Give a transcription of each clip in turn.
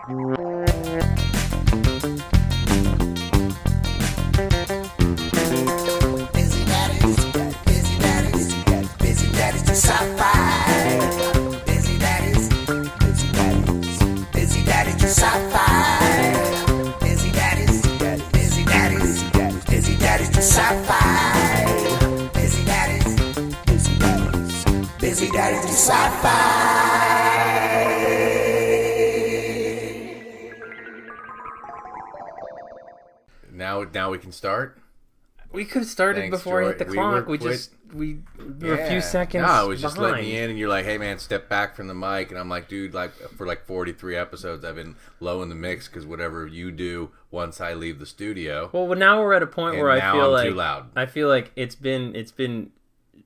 Busy Daddies do Sci-Fi. Now we can start. We could have started Thanks, before I hit the Joy. clock. We were a few seconds No, I was just behind. letting you in, and you're like, "Hey, man, step back from the mic." And I'm like, "Dude, like for 43 episodes, I've been low in the mix because whatever you do once I leave the studio." Well, now we're at a point where I now feel I'm like too loud. I feel like it's been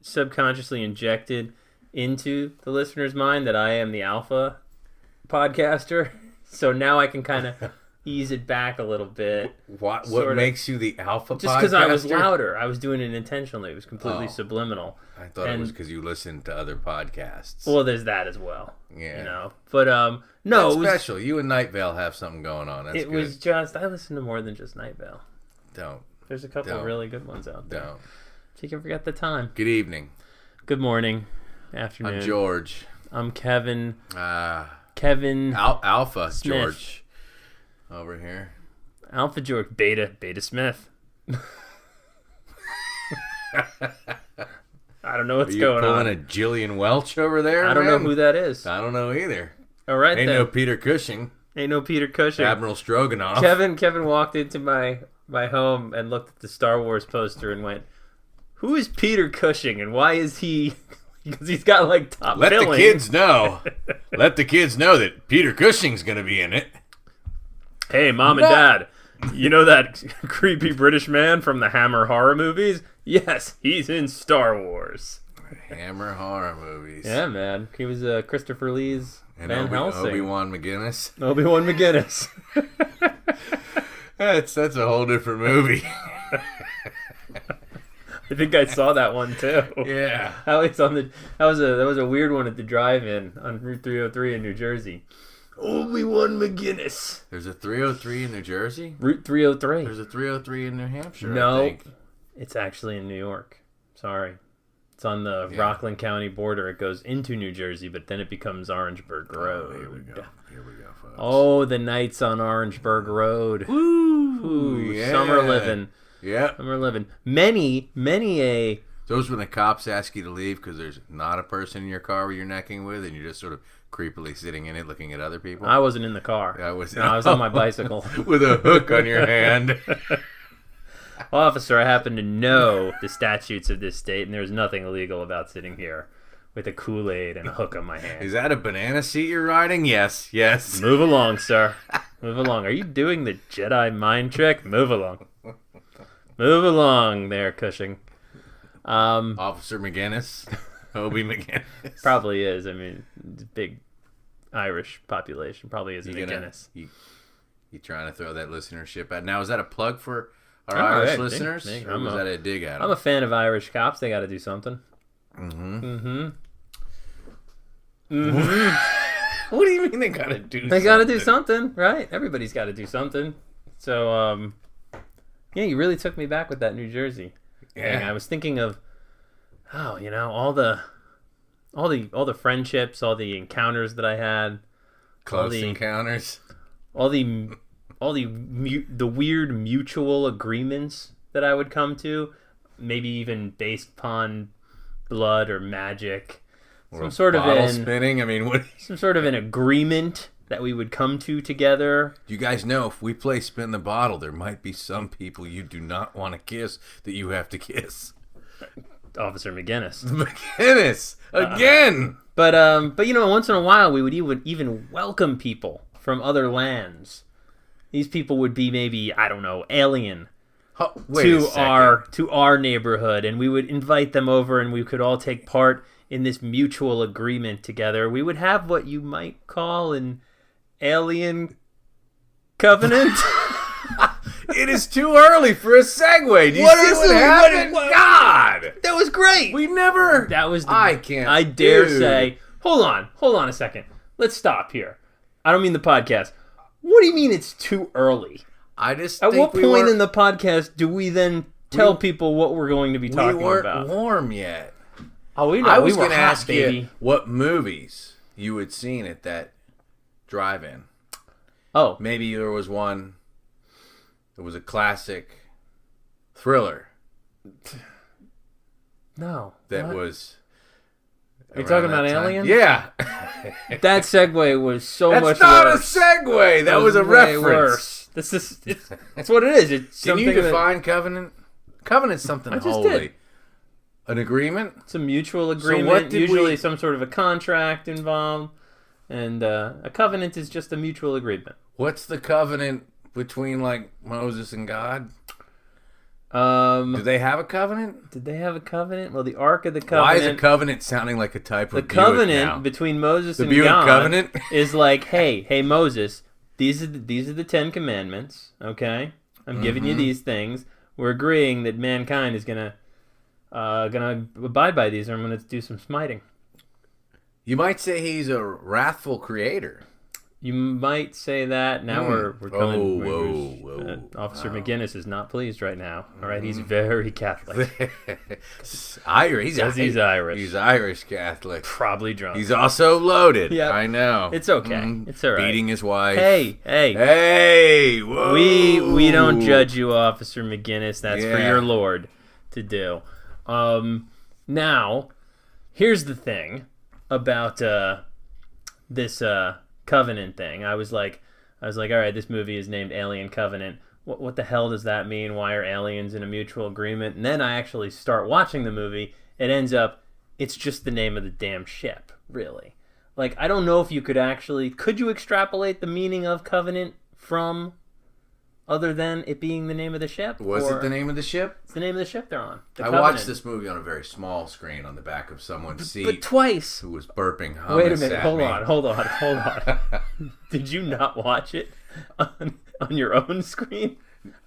subconsciously injected into the listener's mind that I am the alpha podcaster. So now I can kind of ease it back a little bit. What Sorta. makes you the alpha podcaster? Just because I was louder. I was doing it intentionally. It was completely Oh. subliminal. I thought it was because you listened to other podcasts. Well, there's that as well. Yeah. You know. But no, That's it was special. You and Night Vale have something going on. That's it good. was just I listened to more than just Night Vale. Don't. There's a couple of really good ones out there. Don't. So you can forget the time. Good evening. Good morning. Afternoon. I'm George. I'm Kevin. Kevin. Kevin. Alpha Smith. George. Over here. Alpha George. Beta Smith. I don't know what's going on. Are you pulling a Jillian Welch over there? I don't know man? who that is. I don't know either. All right, Ain't then. no Peter Cushing. Ain't no Peter Cushing. Admiral Stroganoff. Kevin walked into my home and looked at the Star Wars poster and went, "Who is Peter Cushing and why is he?" Because he's got like top Let billing. the kids know. Let the kids know that Peter Cushing's going to be in it. Hey, Mom and Dad, you know that creepy British man from the Hammer horror movies? Yes, he's in Star Wars. Hammer horror movies. Yeah, man. He was Christopher Lee's And Van Helsing. Obi-Wan McGinnis. Obi-Wan McGinnis. That's a whole different movie. I think I saw that one too. Yeah. At least that was a weird one at the drive-in on Route 303 in New Jersey. Obi-Wan McGinnis. There's a 303 in New Jersey? Route 303. There's a 303 in New Hampshire, I No, think. it's actually in New York. Sorry. It's on the Rockland County border. It goes into New Jersey, but then it becomes Orangeburg Road. Here we go. Here we go, folks. Oh, the nights on Orangeburg Road. Woo! Ooh, Yeah. summer living. Yeah. Summer living. Many a... Those when the cops ask you to leave because there's not a person in your car where you're necking with and you're just sort of creepily sitting in it looking at other people. I wasn't in the car. I was on my bicycle. with a hook on your hand. Officer, I happen to know the statutes of this state, and there's nothing illegal about sitting here with a Kool-Aid and a hook on my hand. Is that a banana seat you're riding? Yes. Move along, sir. Move along. Are you doing the Jedi mind trick? Move along. Move along there, Cushing. Officer McGinnis. Obi McGinnis. Probably is. I mean, it's a big Irish population. Probably is a McGinnis. You trying to throw that listenership at? Now, is that a plug for our Oh, Irish hey, listeners? think or was that a dig at them? I'm a fan of Irish cops. They got to do something. What do you mean they gotta do They got to do something, right? Everybody's got to do something. So, yeah, you really took me back with that New Jersey thing. Yeah. I was thinking of, all the friendships, all the encounters that I had, Close encounters. all the weird mutual agreements that I would come to, maybe even based upon blood or magic, Or bottle spinning. I mean, what? some sort of an agreement that we would come to together. You guys know if we play spin the bottle, there might be some people you do not want to kiss that you have to kiss. Officer McGinnis. McGinnis again. But you know, once in a while we would even welcome people from other lands. These people would be maybe, I don't know, alien to our neighborhood, and we would invite them over, and we could all take part in this mutual agreement together. We would have what you might call an alien covenant. It is too early for a segue. Do you see what happened? God, That was great. we never. That was the, I can't. I dare dude. say. Hold on a second. Let's stop here. I don't mean the podcast. What do you mean it's too early? I just At think what point in the podcast do we then tell people what we're going to be talking we weren't about? warm yet. Oh, we know. I was going going to ask baby. you what movies you had seen at that drive-in. Oh. Maybe there was one that was a classic thriller. No. That what? was... Are you talking about Alien? Yeah. That segue was so That's much not worse. a segue. That was a way reference. Worse. That's what it is. It's Can you define covenant? Covenant's something holy. Did. An agreement? It's a mutual agreement. Usually some sort of a contract involved. And a covenant is just a mutual agreement. What's the covenant between, like, Moses and God? Do they have a covenant? Did they have a covenant? Well, the Ark of the Covenant... Why is a covenant sounding like a type of Buick covenant now? Between Moses the and Buick God covenant? is like, hey Moses, these are the 10 Commandments, okay? I'm giving you these things. We're agreeing that mankind is gonna abide by these, or I'm gonna do some smiting. You might say he's a wrathful creator. You might say that. Now we're coming. Whoa. Officer McGinnis is not pleased right now. All right, he's very Catholic. Irish. He's Irish. He's Irish Catholic. Probably drunk. He's also loaded. Yeah, I know. It's okay. It's all right. Beating his wife. Hey. Whoa. We don't judge you, Officer McGinnis. That's for Yeah. your Lord to do. Now, here's the thing about this Covenant thing. I was like, all right, this movie is named Alien Covenant. What the hell does that mean? Why are aliens in a mutual agreement? And then I actually start watching the movie. It ends up, it's just the name of the damn ship, really. Like, I don't know if you could you extrapolate the meaning of Covenant from other than it being the name of the ship? Was it the name of the ship? It's the name of the ship they're on. I watched this movie on a very small screen on the back of someone's seat. But twice. Who was burping hummus. Wait a minute. At Hold me. on. Did you not watch it on your own screen?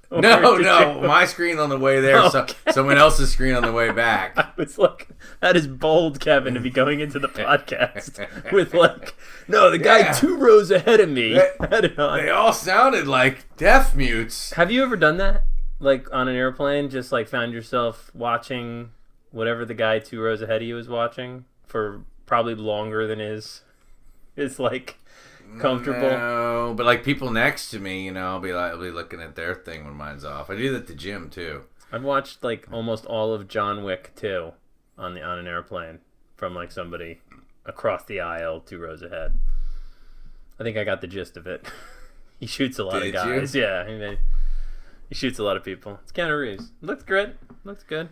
No. My screen on the way there, Okay. someone else's screen on the way back. I was like, that is bold, Kevin, to be going into the podcast with like, no, the guy 2 rows ahead of me had it on. They all sounded like deaf mutes. Have you ever done that? Like on an airplane, just like found yourself watching whatever the guy 2 rows ahead of you is watching for probably longer than is like comfortable? No, but like people next to me, I'll be looking at their thing when mine's off. I do that at the gym too. I've watched like almost all of John Wick 2 on an airplane from like somebody across the aisle 2 rows ahead. I think I got the gist of it. He shoots a lot of guys. Yeah, he shoots a lot of people. It's Keanu Reeves. Looks good. Looks good.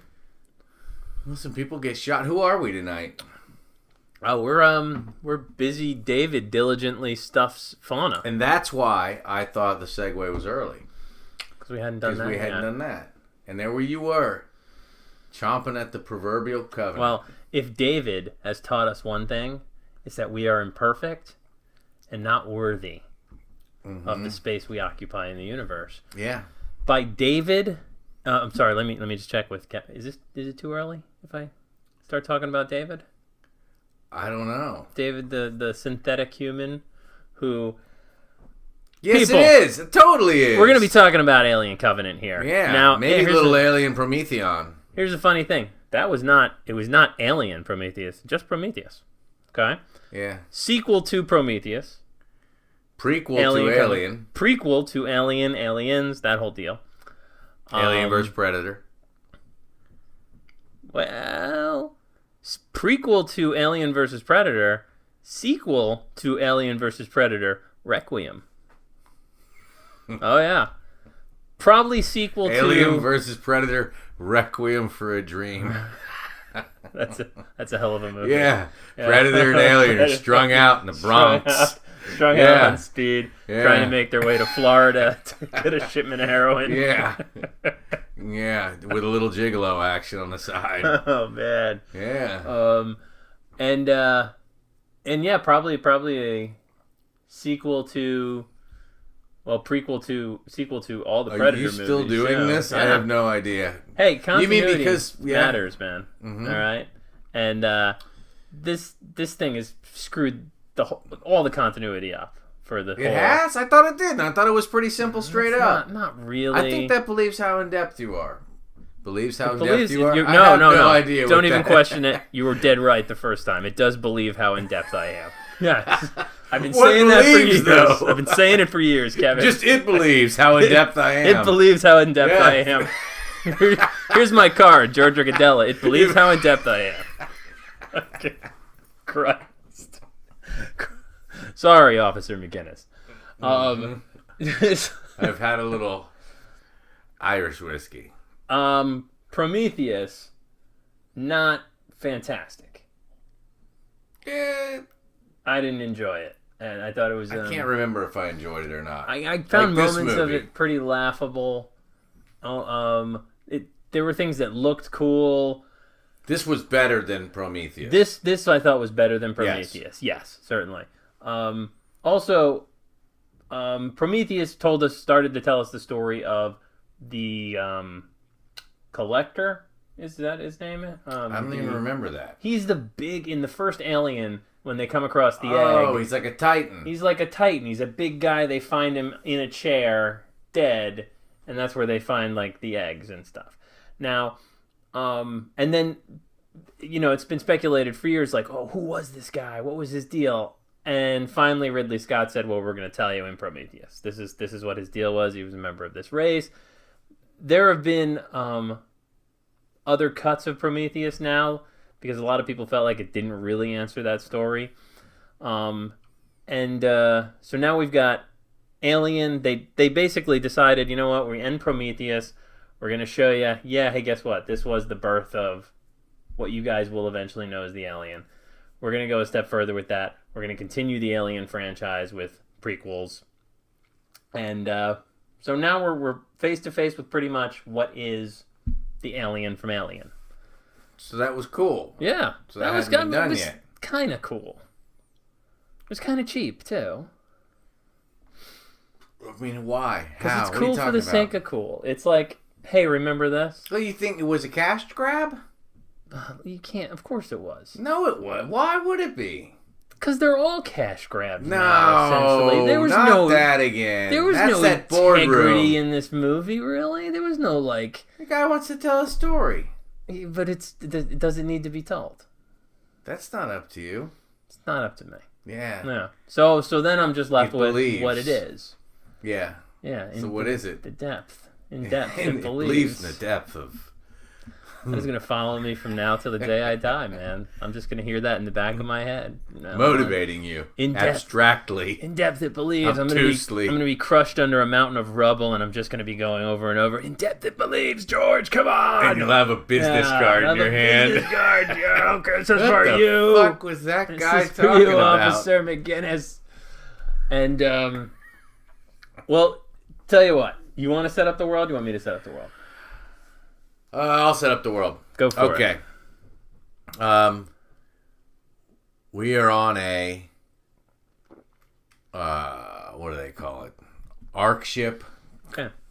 Listen, people get shot. Who are we tonight? Oh, we're busy. David diligently stuffs fauna And that's why I thought the segue was early. because we hadn't done that. Because we hadn't done that. And there you were, chomping at the proverbial covenant. Well, if David has taught us one thing, it's that we are imperfect and not worthy of the space we occupy in the universe. Yeah. By David, I'm sorry. Let me just check with Kevin. Is it too early if I start talking about David? I don't know. David, the synthetic human who... Yes, People, it is. It totally is. We're going to be talking about Alien Covenant here. Yeah. Now, maybe a little Alien Prometheus. Here's the funny thing. It was not Alien Prometheus, just Prometheus. Okay? Yeah. Sequel to Prometheus. Prequel to Alien. Prequel to Alien, Aliens, that whole deal. Alien vs. Predator. Well, prequel to Alien vs. Predator. Sequel to Alien vs. Predator, Requiem. Oh, yeah. Probably sequel to... Alien vs. Predator, Requiem for a Dream. That's a hell of a movie. Yeah. Predator and Alien are strung out in the Bronx. Strung out on speed, trying to make their way to Florida to get a shipment of heroin. Yeah. Yeah, with a little gigolo action on the side. Oh, man. Yeah. And yeah, probably a sequel to... Well, sequel to all the Predator movies. Are you still doing this? Yeah. I have no idea. Hey, continuity you mean because, matters, man. Mm-hmm. All right? And this thing has screwed all the continuity up. for the It whole... has? I thought it did. I thought it was pretty simple, straight up. Not really. I think that believes how in depth you are. Believes how in depth you are. No, I have no. idea. Don't even question it. You were dead right the first time. It does believe how in depth I am. Yes. I've been saying that for years. Though? I've been saying it for years, Kevin. Just it believes how in depth I am. It believes how in depth I am. Here's my card, George Riccadella. It believes how in depth I am. Okay. Christ. Sorry, Officer McGinnis. I've had a little Irish whiskey. Prometheus, not fantastic. I didn't enjoy it, and I thought it was. I can't remember if I enjoyed it or not. I found moments of it pretty laughable. There were things that looked cool. This was better than Prometheus. This I thought was better than Prometheus. Yes, certainly. Also, Prometheus started to tell us the story of the Collector. Is that his name? I don't even remember that. He's the big in the first Alien when they come across the egg. Oh, he's like a Titan. He's like a Titan. He's a big guy. They find him in a chair, dead, and that's where they find like the eggs and stuff. Now, and then, it's been speculated for years, like, oh, who was this guy? What was his deal? And finally, Ridley Scott said, well, we're going to tell you in Prometheus. This is what his deal was. He was a member of this race. There have been other cuts of Prometheus now, because a lot of people felt like it didn't really answer that story. So now we've got Alien. They basically decided, you know what, we end Prometheus. We're going to show you, hey, guess what? This was the birth of what you guys will eventually know as the Alien. We're going to go a step further with that. We're going to continue the Alien franchise with prequels. And so now we're face-to-face with pretty much what is the Alien from Alien. So that was cool. Yeah. So that hasn't been done yet. Kind of cool. It was kind of cheap, too. I mean, why? How? Because it's cool for the sake of cool. It's like, hey, remember this? So you think it was a cash grab? You can't. Of course it was. No, it was. Why would it be? Because they're all cash grabs now, essentially. There was not that again. There was no integrity in this movie, really. There was no, like... The guy wants to tell a story. But it doesn't need to be told. That's not up to you. It's not up to me. Yeah. No. So then I'm just left with what it is. Yeah. Yeah. So what is it? The depth. In depth, it believes in the depth of... That's going to follow me from now till the day I die, man. I'm just going to hear that in the back of my head. Motivating you. In depth, abstractly. In depth it believes. I'm going to be crushed under a mountain of rubble, and I'm just going to be going over and over. In depth it believes, George, come on! And you'll have a business card in your hand. Business card, Joe, this is for you. What the fuck was that guy talking about? You, Officer McGinnis. And, well, tell you what. You want to set up the world? You want me to set up the world? I'll set up the world. Go for it. Okay. We are on a what do they call it? Ark ship,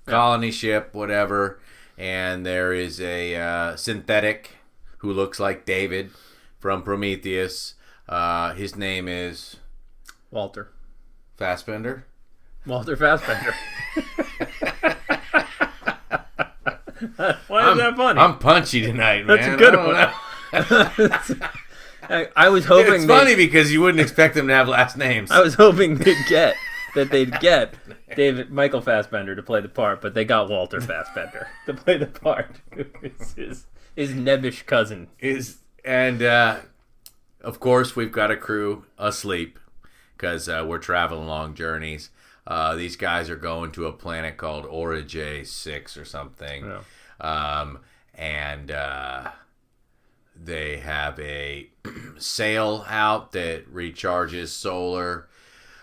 colony ship, whatever. And there is a synthetic who looks like David from Prometheus. His name is Walter Fassbender. Walter Fassbender. Why is that funny? I'm punchy tonight, man. That's a good one. I was hoping it's funny because you wouldn't expect them to have last names. I was hoping they'd get Michael Fassbender to play the part, but they got Walter Fassbender to play the part. His nebbish cousin. Of course, we've got a crew asleep because we're traveling long journeys. These guys are going to a planet called Origin 6 or something. Yeah. They have a sail out that recharges solar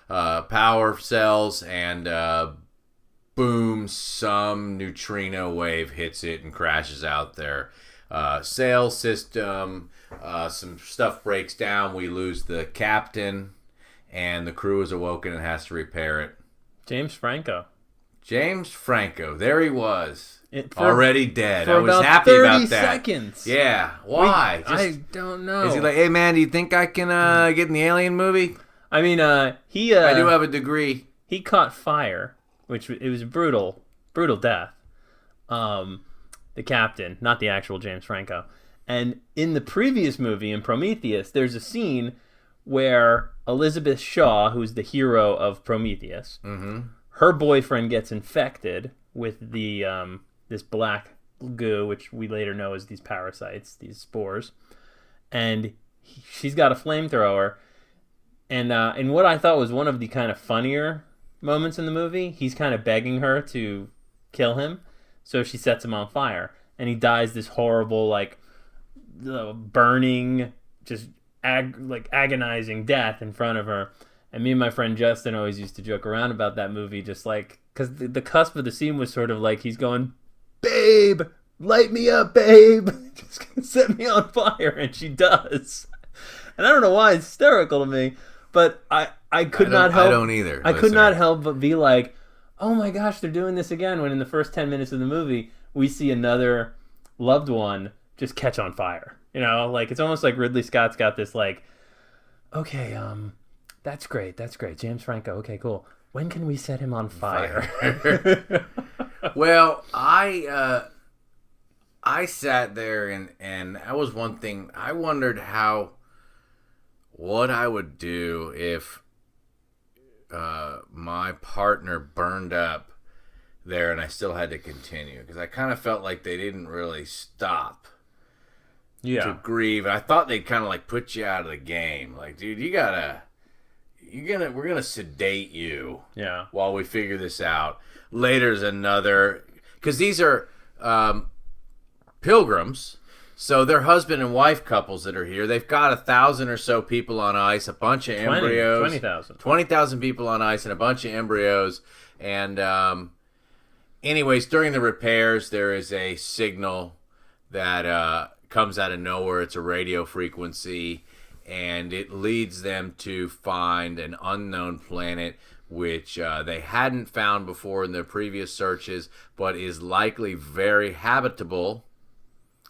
power cells, and boom, some neutrino wave hits it and crashes out their sail system. Some stuff breaks down. We lose the captain, and the crew is awoken and has to repair it. James Franco. There he was. Already dead. I was happy 30 about that. Seconds. Yeah. Why? I don't know. Is he like, hey man, do you think I can get in the Alien movie? I mean, he. I do have a degree. He caught fire, which it was a brutal death. The captain, not the actual James Franco. And in the previous movie, in Prometheus, there's a scene where Elizabeth Shaw, who's the hero of Prometheus, her boyfriend gets infected with the this black goo, which we later know as these parasites, these spores, and she's got a flamethrower. And in what I thought was one of the kind of funnier moments in the movie, he's kind of begging her to kill him, so she sets him on fire, and he dies this horrible, like, burning, just agonizing death in front of her. And me and my friend Justin always used to joke around about that movie, just like, because the cusp of the scene was sort of like he's going, "Babe, light me up, babe, just set me on fire," and she does. And I don't know why it's hysterical to me, but I could not help. I don't either. I could not help but be like, oh my gosh, they're doing this again, when in the first 10 minutes of the movie, we see another loved one just catch on fire. You know, like, it's almost like Ridley Scott's got this, like, okay, that's great, James Franco, okay, cool. When can we set him on fire? Well, I sat there and that was one thing. I wondered what I would do if my partner burned up there and I still had to continue, because I kind of felt like they didn't really stop to grieve. And I thought they'd kind of like put you out of the game. Like, dude, we're gonna sedate you while we figure this out. Later's another, because these are pilgrims. So they're husband and wife couples that are here. They've got 1,000 or so people on ice, a bunch of embryos. 20,000 people on ice and a bunch of embryos. And anyways, during the repairs, there is a signal that comes out of nowhere. It's a radio frequency, and it leads them to find an unknown planet which they hadn't found before in their previous searches, but is likely very habitable.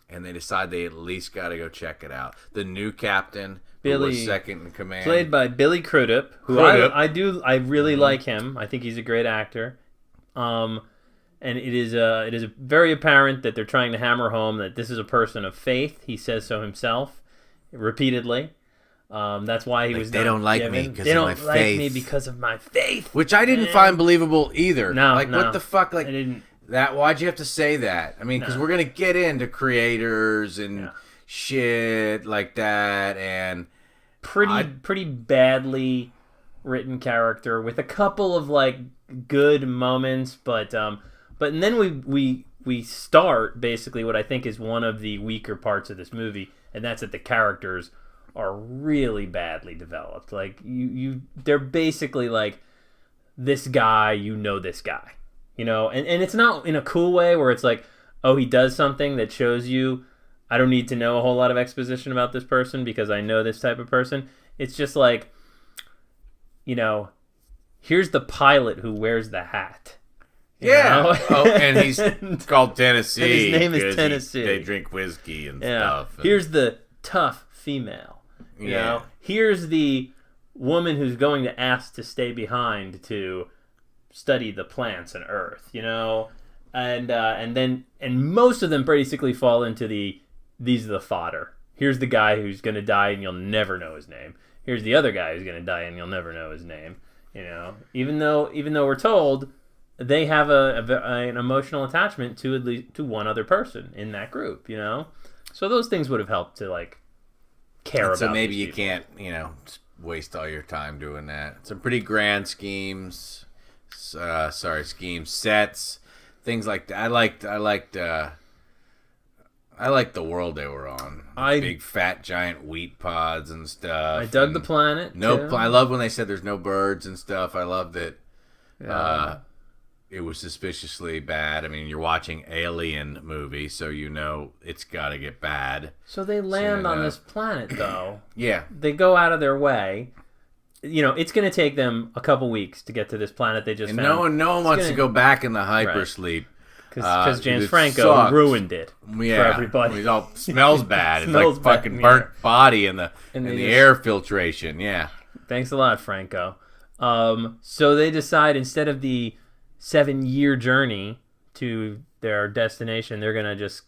And they decide they at least got to go check it out. The new captain, who was second in command, played by Billy Crudup, who I really like him. I think he's a great actor. And it is very apparent that they're trying to hammer home that this is a person of faith. He says so himself repeatedly. That's why he was. They don't like me because of my faith. They don't like me because of my faith, which I didn't find believable either. No, what the fuck? Like, I didn't. Why'd you have to say that? I mean, because we're going to get into creators and shit like that, and pretty badly written character with a couple of, like, good moments, but and then we start basically what I think is one of the weaker parts of this movie, and that's that the characters are really badly developed. Like, they're basically like, this guy, this guy. You know, and it's not in a cool way where it's like, oh, he does something that shows you I don't need to know a whole lot of exposition about this person because I know this type of person. It's just like, you know, here's the pilot who wears the hat. You know? Oh, and he's called Tennessee. And his name is Tennessee. They drink whiskey and stuff. Here's the tough female. You know? Here's the woman who's going to ask to stay behind to study the plants and earth, you know, and most of them basically fall into these are the fodder. Here's the guy who's going to die and you'll never know his name. Here's the other guy who's going to die and you'll never know his name. You know, even though we're told they have an emotional attachment to at least to one other person in that group. You know, so those things would have helped to like care about. So maybe you can't, you know, waste all your time doing that. Some pretty grand schemes. Sets, things like that. I liked the world they were on. Big fat giant wheat pods and stuff. I dug the planet. I love when they said there's no birds and stuff. I love that. It was suspiciously bad. I mean, you're watching Alien movie, so you know it's got to get bad. So they land on this planet, though. Yeah, they go out of their way. You know, it's going to take them a couple weeks to get to this planet they just found. No one wants to go back in the hypersleep. Because James Franco ruined it for everybody. It all smells bad. It's like fucking burnt body in the air filtration. Yeah. Thanks a lot, Franco. So they decide instead of the 7-year journey to their destination, they're going to just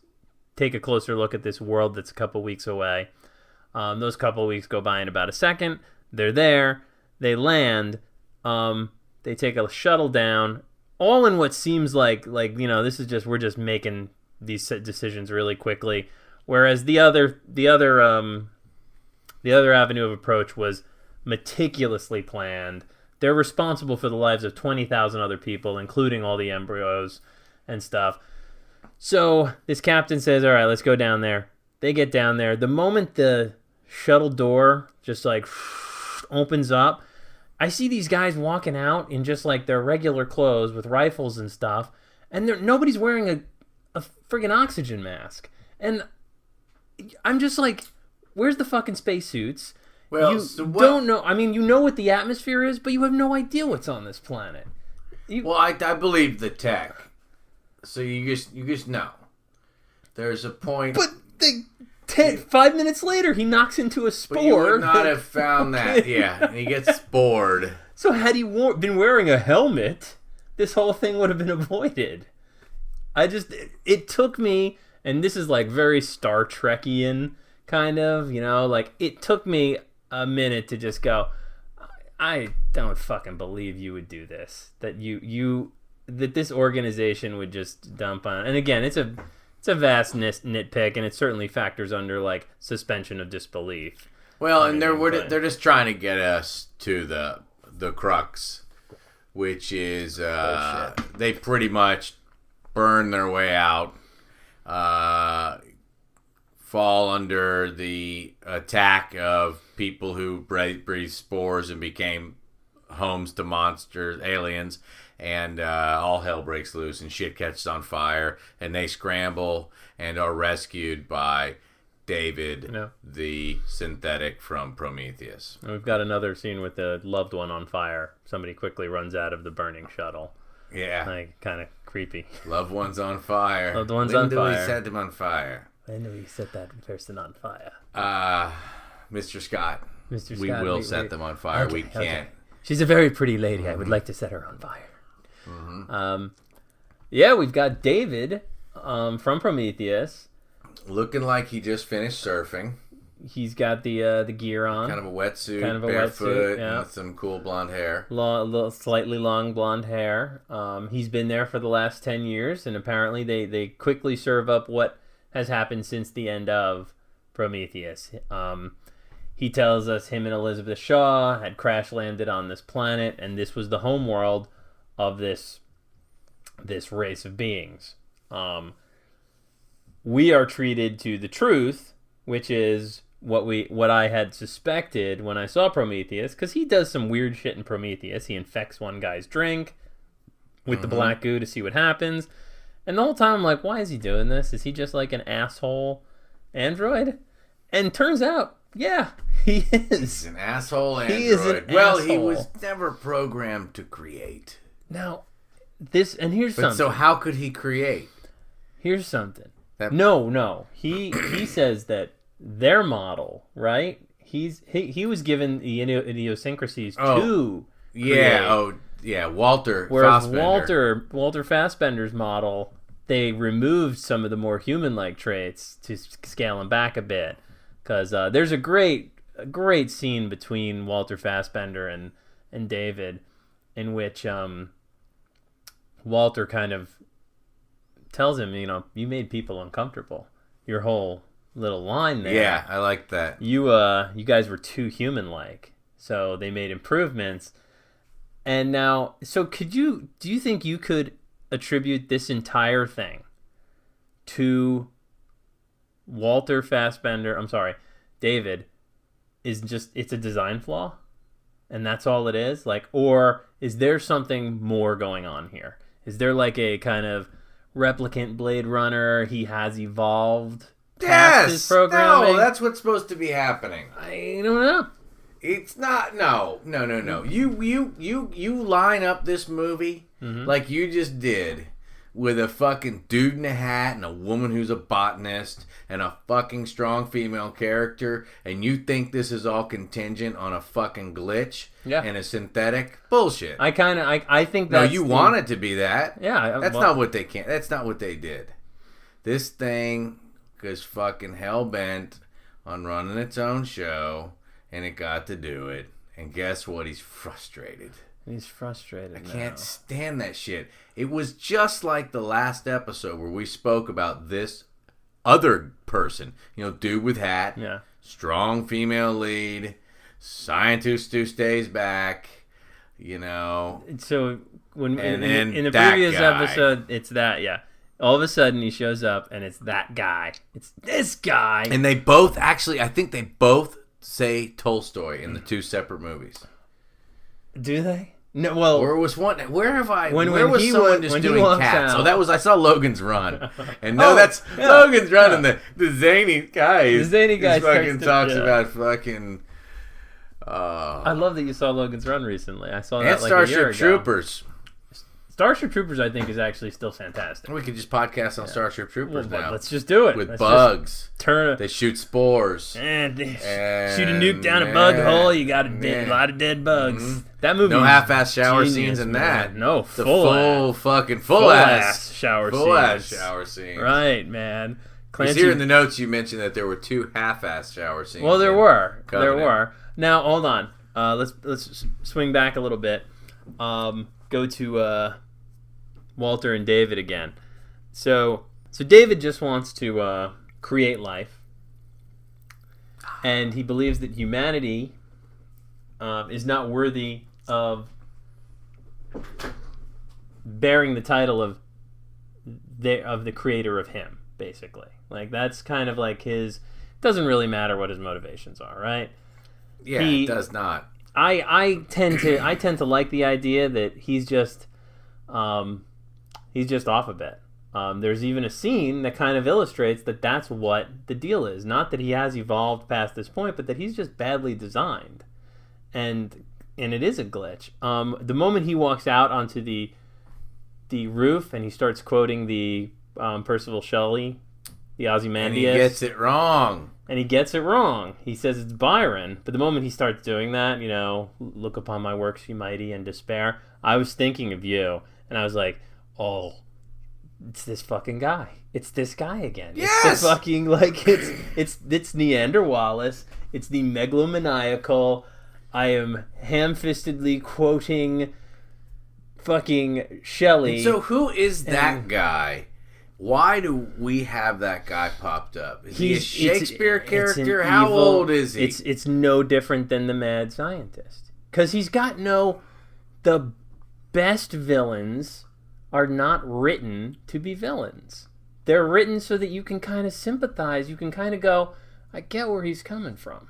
take a closer look at this world that's a couple weeks away. Those couple weeks go by in about a second. They're there. They land. They take a shuttle down, all in what seems like this is just we're just making these decisions really quickly. Whereas the other avenue of approach was meticulously planned. They're responsible for the lives of 20,000 other people, including all the embryos and stuff. So this captain says, all right, let's go down there. They get down there. The moment the shuttle door just like opens up, I see these guys walking out in just like their regular clothes with rifles and stuff, and nobody's wearing a friggin' oxygen mask. And I'm just like, where's the fucking spacesuits? Well, don't know. I mean, you know what the atmosphere is, but you have no idea what's on this planet. I believe the tech. So you just know. There's a point. But 5 minutes later, he knocks into a spore. But you would not have found that. Yeah, he gets bored. So had he been wearing a helmet, this whole thing would have been avoided. It took me, and this is like very Star Trekian kind of, like it took me a minute to just go, I don't fucking believe you would do this. That that this organization would just dump on. And again, it's a vast nitpick, and it certainly factors under like suspension of disbelief. Well, and they're just trying to get us to the crux, which is they pretty much burn their way out, fall under the attack of people who breathed spores and became homes to monsters, aliens, and all hell breaks loose and shit catches on fire, and they scramble and are rescued by David, the synthetic from Prometheus. And we've got another scene with the loved one on fire. Somebody quickly runs out of the burning shuttle. Yeah. Like, kind of creepy. Loved one's on fire. Loved one's on fire. When do we set him on fire? When do we set that person on fire? Mr. Scott. Mr. Scott. We will set them on fire. Okay, we can't. Okay. She's a very pretty lady. I would like to set her on fire. Yeah, we've got David from Prometheus. Looking like he just finished surfing. He's got the gear on. Kind of a wetsuit, barefoot, yeah. With some cool blonde hair. Slightly long blonde hair. He's been there for the last 10 years, and apparently they quickly serve up what has happened since the end of Prometheus. He tells us him and Elizabeth Shaw had crash landed on this planet, and this was the homeworld of this race of beings. We are treated to the truth, which is what I had suspected when I saw Prometheus, because he does some weird shit in Prometheus. He infects one guy's drink with the black goo to see what happens. And the whole time I'm like, why is he doing this? Is he just like an asshole android? And turns out, yeah, he is. He's an asshole android. He is an asshole. He was never programmed to create. Now, here's something. So how could he create? Here's something. No. He says that their model, right? He was given the idiosyncrasies to create. Walter Whereas Fassbender. Walter Fassbender's model, they removed some of the more human-like traits to scale them back a bit. Because there's a great scene between Walter Fassbender and David, in which Walter kind of tells him, you made people uncomfortable. Your whole little line there. Yeah, I like that. You guys were too human-like, so they made improvements. And now, so do you think you could attribute this entire thing to Walter Fassbender? I'm sorry, David it's a design flaw, and that's all it is? Like, or is there something more going on here? Is there like a kind of replicant Blade Runner? He has evolved past his programming? No, that's what's supposed to be happening. I don't know. It's not. No. You line up this movie like you just did with a fucking dude in a hat and a woman who's a botanist and a fucking strong female character, and you think this is all contingent on a fucking glitch and a synthetic bullshit. I think no, that's you want it to be that. Yeah, that's not what they can. That's not what they did. This thing was fucking hell bent on running its own show, and it got to do it. And guess what? He's frustrated. He's frustrated. I can't stand that shit. It was just like the last episode where we spoke about this other person. You know, dude with hat. Yeah. Strong female lead. Scientist who stays back. You know. So when in the that previous guy. episode, it's that, yeah. All of a sudden, he shows up, and it's that guy. It's this guy. And they both, actually, I think they both say Tolstoy in the two separate movies. Do they? No, well, or was one? Where have I? When was he someone was, just when doing he Cats? out, Oh, that was, I saw Logan's Run, and that's yeah, Logan's Run, and the zany guy. The zany guy fucking talks about fucking. I love that you saw Logan's Run recently. I saw and that like a year ago. Starship Troopers. Starship Troopers, I think, is actually still fantastic. We could just podcast on Starship Troopers now. Let's just do it. With let's bugs. They shoot spores. And shoot a nuke down a bug hole. You got a lot of dead bugs. Mm-hmm. That movie. No half-ass shower genius, scenes in man. that. No, full ass shower full ass shower scenes. Right, man. Clancy, here in the notes, you mentioned that there were 2 half-ass shower scenes. Well, there were. Covenant. There were. Now, hold on. Let's swing back a little bit. Go to Walter and David again. So David just wants to create life, and he believes that humanity is not worthy of bearing the title of the creator of him. Basically, like that's kind of like his. Doesn't really matter what his motivations are, right? Yeah, it does not. I tend to like the idea that he's just off a bit. There's even a scene that kind of illustrates that that's what the deal is. Not that he has evolved past this point, but that he's just badly designed, and it is a glitch. The moment he walks out onto the roof and he starts quoting the Percival Shelley, the Ozymandias, and he gets it wrong. He says it's Byron, but the moment he starts doing that, look upon my works, ye mighty, and despair. I was thinking of you, and I was like, oh, it's this fucking guy. It's this guy again. Yes! It's the fucking, like, it's Neander Wallace. It's the megalomaniacal. I am ham-fistedly quoting fucking Shelley. And so who is that guy? Why do we have that guy popped up? Is he a Shakespeare character? How old is he? It's no different than the mad scientist. Because he's got the best villains are not written to be villains. They're written so that you can kind of sympathize. You can kind of go, I get where he's coming from.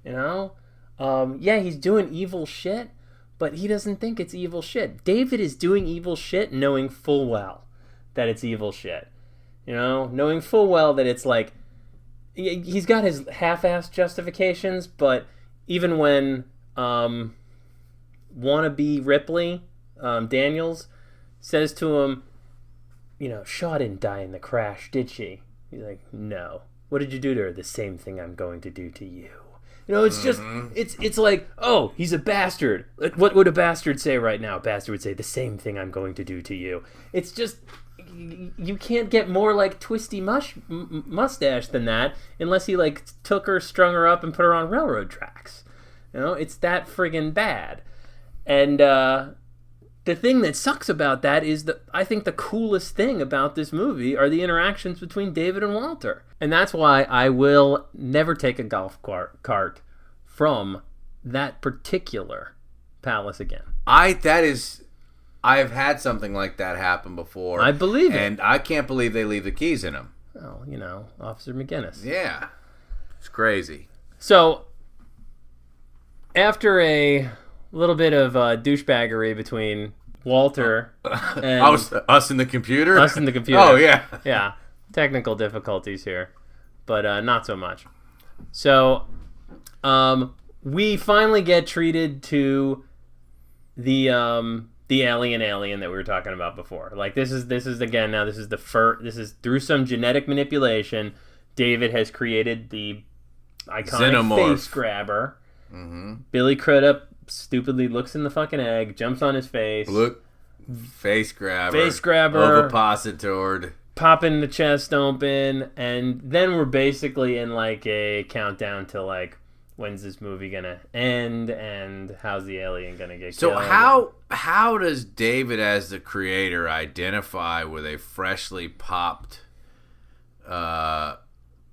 He's doing evil shit, but he doesn't think it's evil shit. David is doing evil shit knowing full well that it's evil shit. Knowing full well that it's like, he's got his half-assed justifications, but even when wannabe Ripley, Daniels, says to him, Shaw didn't die in the crash, did she? He's like, no. What did you do to her? The same thing I'm going to do to you. It's just, it's like, oh, he's a bastard. What would a bastard say right now? A bastard would say, the same thing I'm going to do to you. It's just, you can't get more like twisty mustache than that unless he like took her, strung her up, and put her on railroad tracks. It's that friggin' bad. And the thing that sucks about that is that I think the coolest thing about this movie are the interactions between David and Walter. And that's why I will never take a golf cart from that particular palace again. I've had something like that happen before. I believe it. And I can't believe they leave the keys in them. Well, Officer McGinnis. Yeah. It's crazy. So, after a little bit of douchebaggery between Walter and... Us and the computer? Us and the computer. Oh, yeah. Yeah. Technical difficulties here. But not so much. So, we finally get treated to the the alien that we were talking about before. Like this is again now this is the first. This is through some genetic manipulation. David has created the iconic Xenomorph face grabber. Billy Crudup stupidly looks in the fucking egg, jumps on his face. Look, face grabber, ovipositor, popping the chest open, and then we're basically in like a countdown to like when's this movie gonna end and how's the alien gonna get killed. So how does David as the creator identify with a freshly popped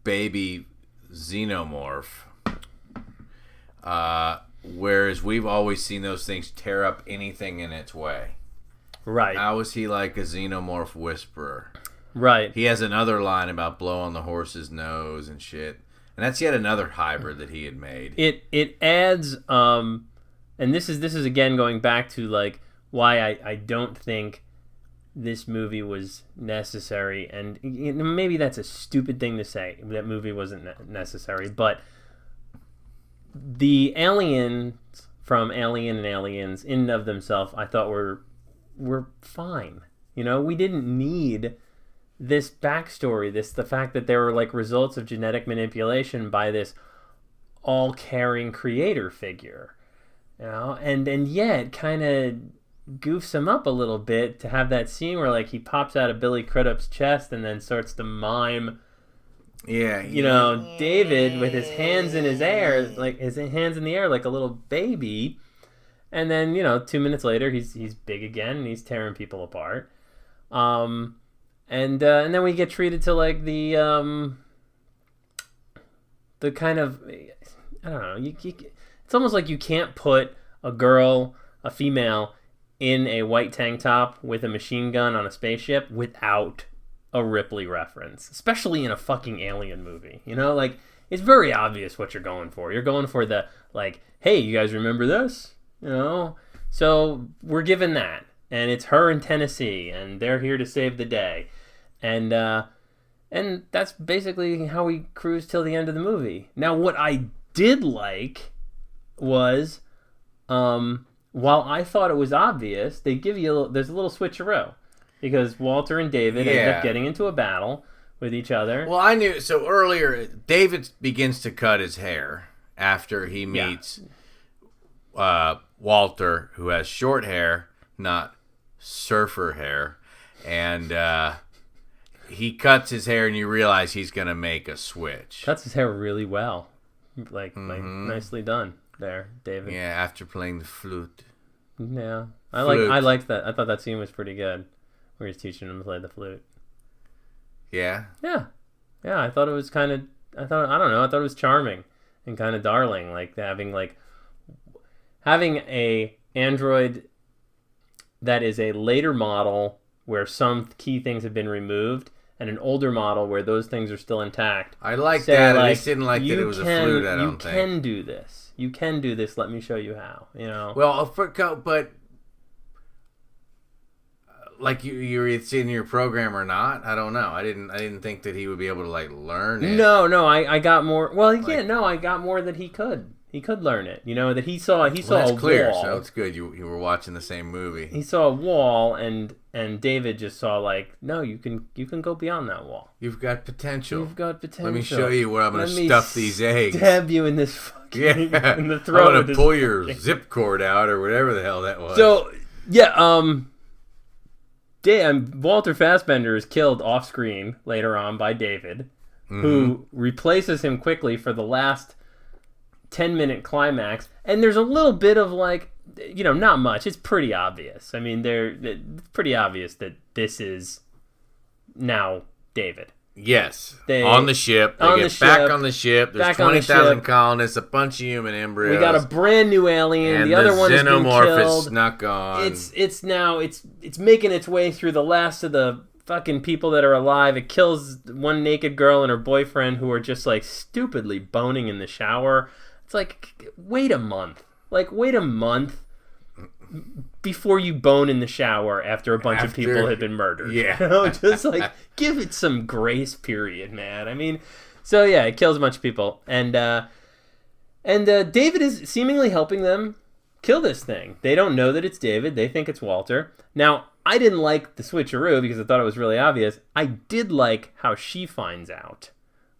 baby xenomorph, whereas we've always seen those things tear up anything in its way? Right. How is he like a xenomorph whisperer? Right. He has another line about blowing the horse's nose and shit. And that's yet another hybrid that he had made. It adds, and this is again going back to like why I don't think this movie was necessary, and maybe that's a stupid thing to say. That movie wasn't necessary, but the aliens from Alien and Aliens, in and of themselves, I thought were fine. You know, we didn't need this backstory, the fact that there were like results of genetic manipulation by this all-caring creator figure, you know, and yet kind of goofs him up a little bit to have that scene where like he pops out of Billy Crudup's chest and then starts to mime, David with his hands in his air, like his hands in the air like a little baby, and then 2 minutes later he's big again and he's tearing people apart. And then we get treated to like the kind of, I don't know, it's almost like you can't put a female in a white tank top with a machine gun on a spaceship without a Ripley reference, especially in a fucking alien movie. Like it's very obvious what you're going for. You're going for the like, hey, you guys remember this? So we're given that, and it's her in Tennessee, and they're here to save the day. And that's basically how we cruise till the end of the movie. Now, what I did like was, while I thought it was obvious, they give you there's a little switcheroo, because Walter and David end up getting into a battle with each other. Well, I knew. So earlier, David begins to cut his hair after he meets Walter, who has short hair, not surfer hair, and he cuts his hair, and you realize he's going to make a switch. Cuts his hair really well. Like nicely done there, David. Yeah, after playing the flute. Yeah. I liked that. I thought that scene was pretty good, where he's teaching him to play the flute. Yeah? Yeah. Yeah, I thought it was kind of, I thought it was charming and kind of darling, like having a android that is a later model where some key things have been removed, and an older model where those things are still intact. I like that. Like, I just didn't like that it was a flute, I don't think. You can do this. You can do this. Let me show you how. Well, but like it's in your program or not. I don't know. I didn't think that he would be able to like learn it. No. I got more. Well, I got more that he could. He could learn it. That he saw. That's a clear. Wall. So it's good. You were watching the same movie. He saw a wall, and David just saw like, no, you can go beyond that wall. You've got potential. Let me show you where I'm going to stuff these eggs. Stab you in this fucking in the throat. I'm going to pull your zip cord out or whatever the hell that was. So Walter Fassbender is killed off screen later on by David, who replaces him quickly for the last 10-minute climax, and there's a little bit of like, not much. It's pretty obvious. I mean, it's pretty obvious that this is now David. Yes. On the ship. They get back on the ship. There's 20,000 colonists, a bunch of human embryos. We got a brand new alien. And the other one has been killed. Is snuck on. It's now making its way through the last of the fucking people that are alive. It kills one naked girl and her boyfriend, who are just like stupidly boning in the shower. It's like, wait a month before you bone in the shower after a bunch of people had been murdered. Yeah. Just like, give it some grace period, man. I mean, so yeah, it kills a bunch of people. And David is seemingly helping them kill this thing. They don't know that it's David. They think it's Walter. Now, I didn't like the switcheroo because I thought it was really obvious. I did like how she finds out.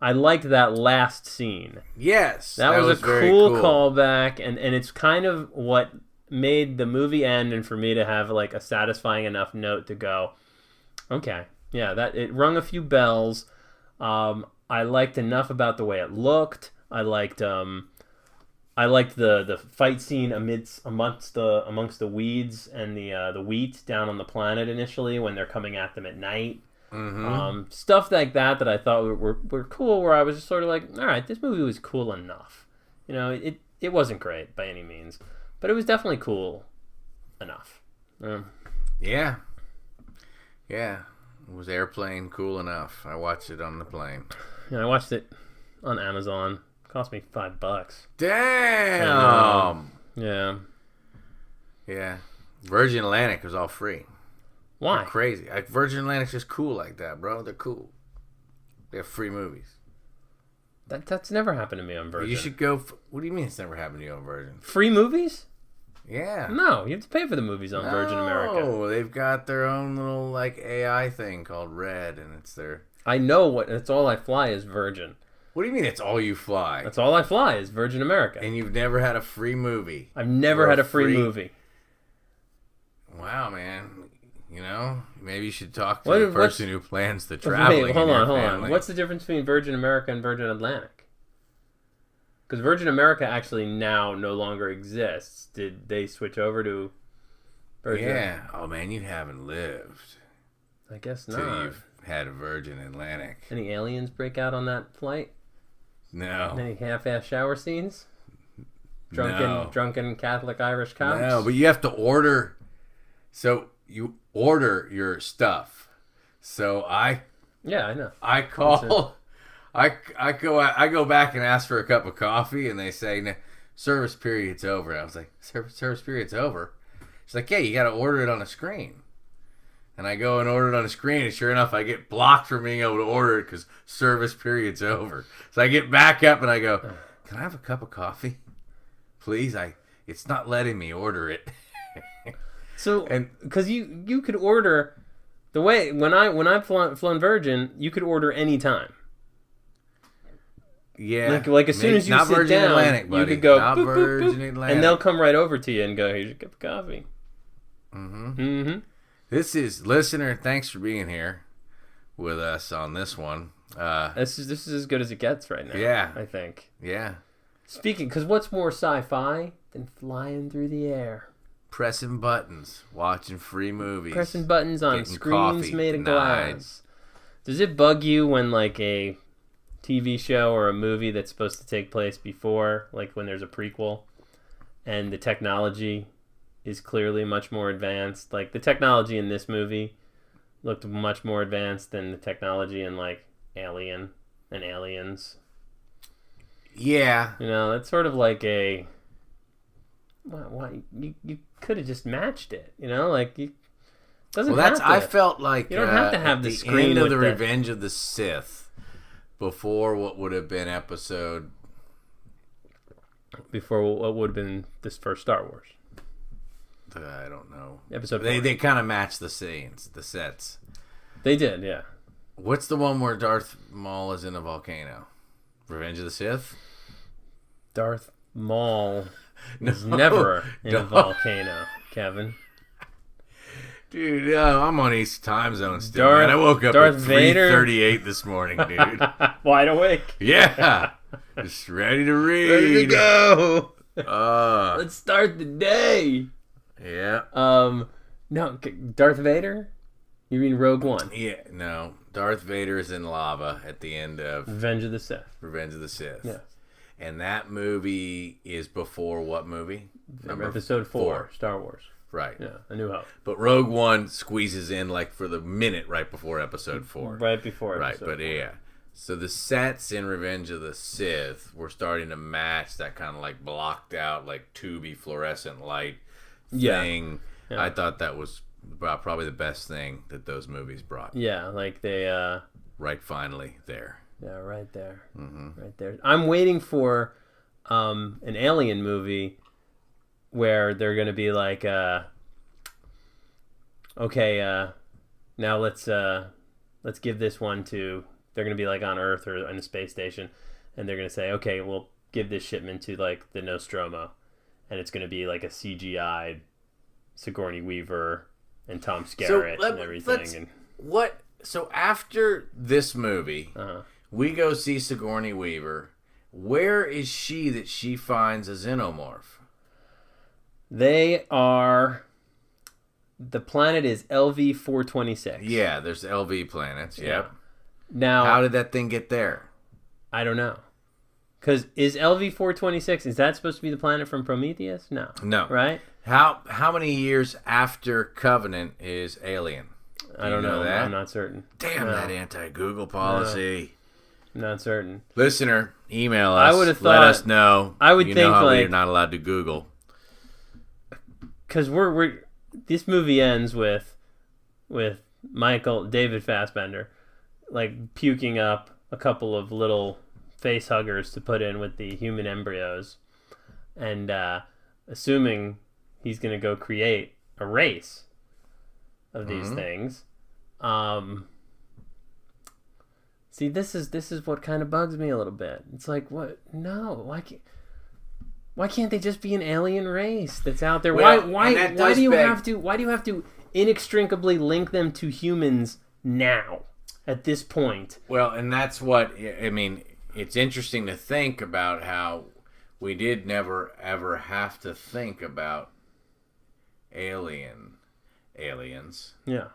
I liked that last scene. Yes. That was a cool callback, and it's kind of what made the movie end, and for me to have like a satisfying enough note to go, okay, yeah, that it rung a few bells. I liked enough about the way it looked. I liked the fight scene amongst the weeds and the wheat down on the planet initially when they're coming at them at night. Mm-hmm. Stuff like that I thought were cool, where I was just sort of like, all right, this movie was cool enough. You know, it wasn't great by any means, but it was definitely cool enough. Yeah. Was Airplane cool enough? I watched it on the plane. Yeah, I watched it on Amazon. It cost me $5. Damn. Yeah. Virgin Atlantic was all free. Why? They're crazy. Virgin Atlantic's just cool like that, bro. They're cool. They have free movies. That's never happened to me on Virgin. You should go. What do you mean it's never happened to you on Virgin? Free movies? Yeah. No, you have to pay for the movies on Virgin America. No, they've got their own little like AI thing called Red, and it's their. I know that's all I fly is Virgin. What do you mean it's all you fly? That's all I fly is Virgin America. And you've never had a free movie? I've never had a free movie. Wow, man. You know, maybe you should talk to the person who plans the traveling. Wait, hold on. What's the difference between Virgin America and Virgin Atlantic? Because Virgin America actually now no longer exists. Did they switch over to Virgin? Yeah. Oh, man, you haven't lived. I guess not. Till you've had a Virgin Atlantic. Any aliens break out on that flight? No. Any half-ass shower scenes? Drunken Catholic Irish cops? No, but you have to order. So you order your stuff. So I know. I call. I go back and ask for a cup of coffee, and they say, no, service period's over. I was like, service period's over? She's like, yeah, you got to order it on a screen. And I go and order it on a screen, and sure enough, I get blocked from being able to order it because service period's over. So I get back up, and I go, can I have a cup of coffee? Please? It's not letting me order it. So, because you could order, the way, when I've flown Virgin, you could order any time. Yeah. Like as soon as you sit Virgin down, Atlantic, buddy. You could go, not boop, Virgin boop, boop, Atlantic. and they'll come right over to you and go, here's your cup of coffee. This is, listener, thanks for being here with us on this one. This is as good as it gets right now. Yeah. I think. Yeah. Speaking, because what's more sci-fi than flying through the air? Pressing buttons, watching free movies. Pressing buttons on screens made of denied. glass. Does it bug you when like a TV show or a movie that's supposed to take place before, like when there's a prequel, and the technology is clearly much more advanced? Like the technology in this movie looked much more advanced than the technology in like Alien and Aliens. Yeah. You know, it's sort of like a... Why you could have just matched it, you know, like you doesn't. Well, that's. I felt like you don't have to have the screen end of with the Revenge of the Sith before what would have been episode. Before what would have been this first Star Wars. I don't know. Episode. They kind of matched the scenes, the sets. They did, yeah. What's the one where Darth Maul is in a volcano? Revenge of the Sith. Darth Maul. Was never in a volcano, Kevin. Dude, I'm on East time zone still. Man. I woke up at 3:38 this morning, dude. Wide awake. Yeah, just ready to read. Ready to go. Let's start the day. Yeah. No, Darth Vader. You mean Rogue One? Yeah. No, Darth Vader is in lava at the end of Revenge of the Sith. Revenge of the Sith. Yeah. And that movie is before what movie? Episode 4, Star Wars. Right. Yeah, A New Hope. But Rogue One squeezes in like for the minute right before episode 4. Right before episode 4. Right, but yeah. So the sets in Revenge of the Sith were starting to match that kind of like blocked out, like tubey fluorescent light thing. Yeah. I thought that was probably the best thing that those movies brought. Yeah, like they... Right, finally, there. Yeah, right there. Mm-hmm. Right there. I'm waiting for an Alien movie where they're going to be like, okay, now let's give this one to. They're going to be like on Earth or on a space station, and they're going to say, okay, we'll give this shipment to like the Nostromo, and it's going to be like a CGI Sigourney Weaver and Tom Skerritt and everything. So after this movie, we go see Sigourney Weaver. Where is she that she finds a xenomorph? They are. The planet is LV-426. Yeah, there's LV planets. Yep. Yeah. Now, how did that thing get there? I don't know. Because is LV-426, is that supposed to be the planet from Prometheus? No. No. Right? How many years after Covenant is Alien? I don't know that. I'm not certain. Damn, that anti-Google policy. No. Not certain. Listener, email us. I would have thought. Let us know. I would think how like we're not allowed to Google. Because we're this movie ends with David Fassbender, like puking up a couple of little face huggers to put in with the human embryos, and assuming he's going to go create a race of these things. See, this is what kind of bugs me a little bit. It's like, what? No, why can't they just be an alien race that's out there? Well, why do you have to inextricably link them to humans now at this point? Well, and that's what I mean. It's interesting to think about how we did never ever have to think about aliens. Yeah.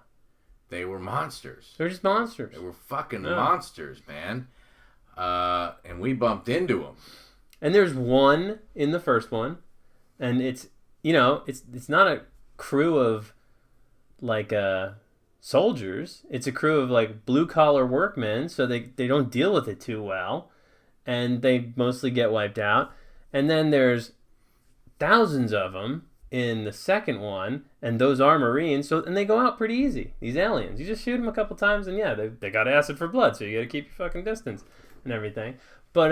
They were monsters. They're just monsters. They were fucking monsters, man. And we bumped into them. And there's one in the first one, and it's not a crew of like soldiers. It's a crew of like blue collar workmen, so they don't deal with it too well, and they mostly get wiped out. And then there's thousands of them in the second one, and those are Marines. And they go out pretty easy. These aliens, you just shoot them a couple times, and yeah, they got acid for blood, so you got to keep your fucking distance and everything. But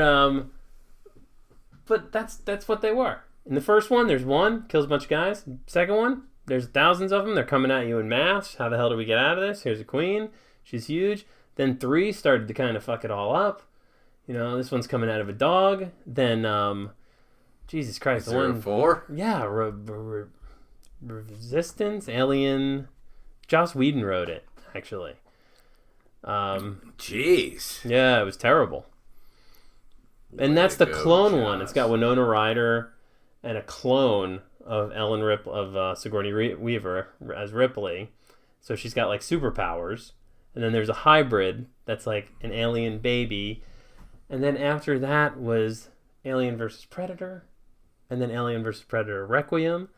that's what they were. In the first one, there's one, kills a bunch of guys. Second one, there's thousands of them. They're coming at you in mass. How the hell do we get out of this? Here's a queen. She's huge. Then 3 started to kind of fuck it all up. This one's coming out of a dog. Then, Jesus Christ. Is there a 4? Yeah, Resistance, Alien. Joss Whedon wrote it, actually. Jeez. Yeah, it was terrible. And that's the clone one. It's got Winona Ryder and a clone of Sigourney Weaver as Ripley. So she's got like superpowers. And then there's a hybrid that's like an alien baby. And then after that was Alien vs. Predator. And then Alien vs. Predator Requiem.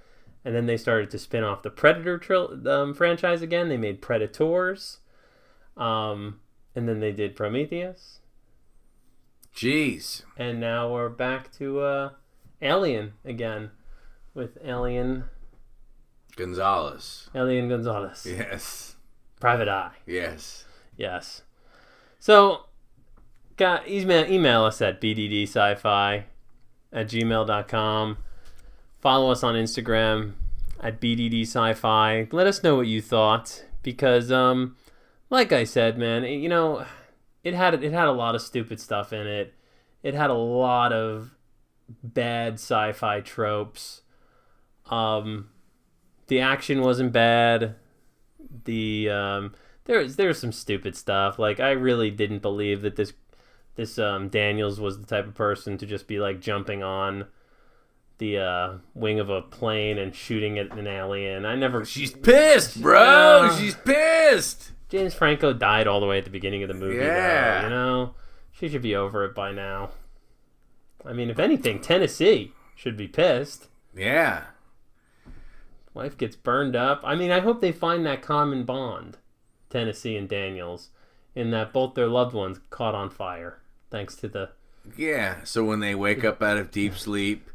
And then they started to spin off the Predator franchise again. They made Predators. And then they did Prometheus. Jeez. And now we're back to Alien again with Alien Gonzalez. Yes. Private Eye. Yes. So, email us at bddsci-fi@gmail.com. Follow us on Instagram at bddsci-fi. Let us know what you thought, because like I said, man, it had a lot of stupid stuff in it. It had a lot of bad sci-fi tropes. The action wasn't bad. There's some stupid stuff. Like, I really didn't believe that this Daniels was the type of person to just be like jumping on the wing of a plane and shooting at an alien. She's pissed, bro. She's pissed. James Franco died all the way at the beginning of the movie. Yeah. Though, she should be over it by now. I mean, if anything, Tennessee should be pissed. Yeah. Wife gets burned up. I mean, I hope they find that common bond, Tennessee and Daniels, in that both their loved ones caught on fire, thanks to the... Yeah, so when they wake up out of deep sleep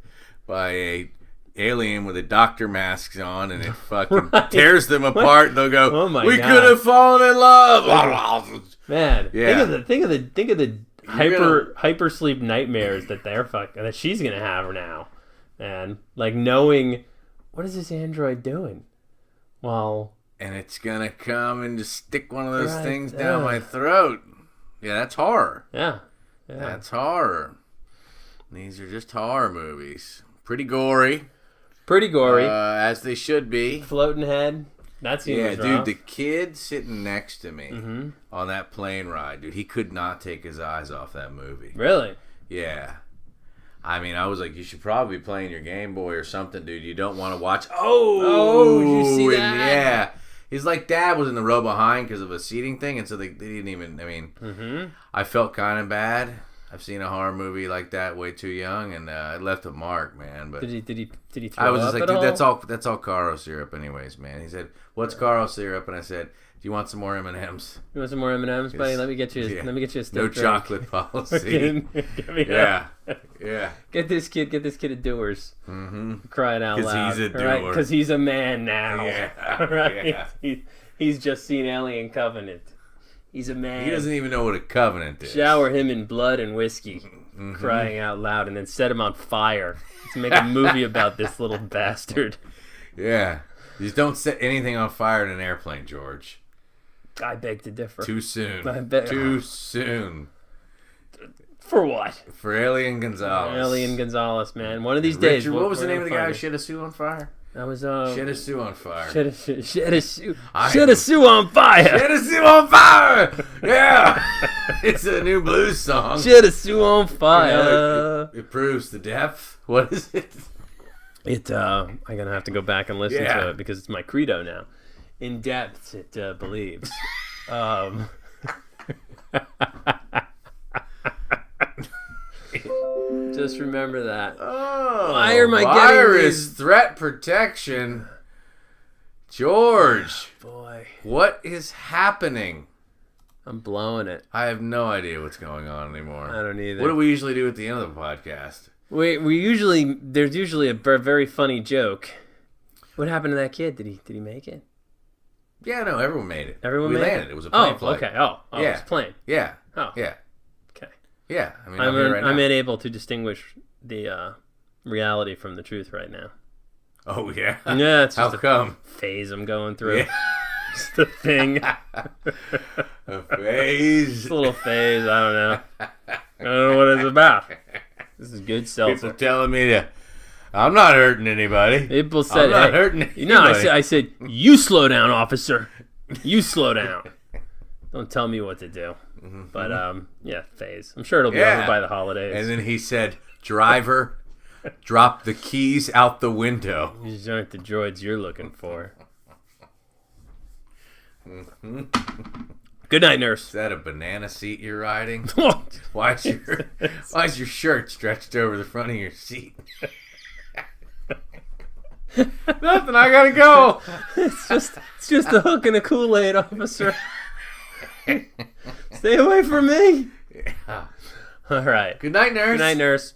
by a alien with a doctor mask on, and it fucking tears them apart, they'll go, "Oh my we God. could have fallen in love." Man, yeah. think of the hyper sleep nightmares that she's gonna have now, man. Like knowing, what is this android doing? Well, and it's gonna come and just stick one of those things down my throat. Yeah, that's horror. Yeah. That's horror. These are just horror movies. Pretty gory. As they should be. Floating head. That scene was rough. Dude, the kid sitting next to me on that plane ride, dude, he could not take his eyes off that movie. Really? Yeah. I mean, I was like, you should probably be playing your Game Boy or something, dude. You don't want to watch. Oh, did you see that? Yeah. He's like, Dad was in the row behind because of a seating thing, and so they didn't even, I mean, I felt kind of bad. I've seen a horror movie like that way too young, and it left a mark, man. But did he throw I was just up like, at dude, all? that's all Caro syrup, anyways, man. He said, "What's Caro syrup?" And I said, "Do you want some more M&Ms?" You want some more M&Ms, buddy? Let me get you. Let me get you a stiff no drink. chocolate policy. Yeah. Get this kid a Doers. Crying out loud. Because he's a doer. Because he's a man now. Yeah. Right. Yeah. He's just seen Alien Covenant. He's a man. He doesn't even know what a covenant is. Shower him in blood and whiskey, crying out loud, and then set him on fire. Let's make a movie about this little bastard. Yeah. Just don't set anything on fire in an airplane, George. I beg to differ. Too soon. Too soon. For what? For Alien Gonzalez. Man. One of these days. What was the name of the guy who set a Sue on fire? That was Shed a Sue on fire. Shed a Sue on fire. Shed a Sue on fire. Yeah. It's a new blues song. Shed a Sue on fire. It proves the depth. What is it? I'm gonna have to go back and listen to it because it's my credo now. In depths, it believes. Just remember that. Oh, why am I virus threat protection? George. Boy. What is happening? I'm blowing it. I have no idea what's going on anymore. I don't either. What do we usually do at the end of the podcast? There's usually a very funny joke. What happened to that kid? Did he make it? Yeah, no, everyone made it. Everyone we made landed. it? It was a plane flight. Okay. Oh, yeah. It was a plane. Yeah. Oh. Yeah. Okay. Yeah. I mean, I'm here right now. I'm unable to distinguish the reality from the truth right now. Oh, yeah? Yeah, it's just a phase I'm going through. Yeah. It's the thing. A phase. It's a little phase. I don't know. I don't know what it's about. This is good seltzer. People telling me I'm not hurting anybody. People said, I'm not hurting anybody. No, I said, you slow down, officer. You slow down. Don't tell me what to do. But, phase. I'm sure it'll be over by the holidays. And then he said, driver, drop the keys out the window. These aren't the droids you're looking for. Good night, nurse. Is that a banana seat you're riding? Why is your shirt stretched over the front of your seat? Nothing. I gotta go. It's just a hook and a Kool-Aid, officer. Stay away from me. Yeah. All right. Good night, nurse. Good night, nurse.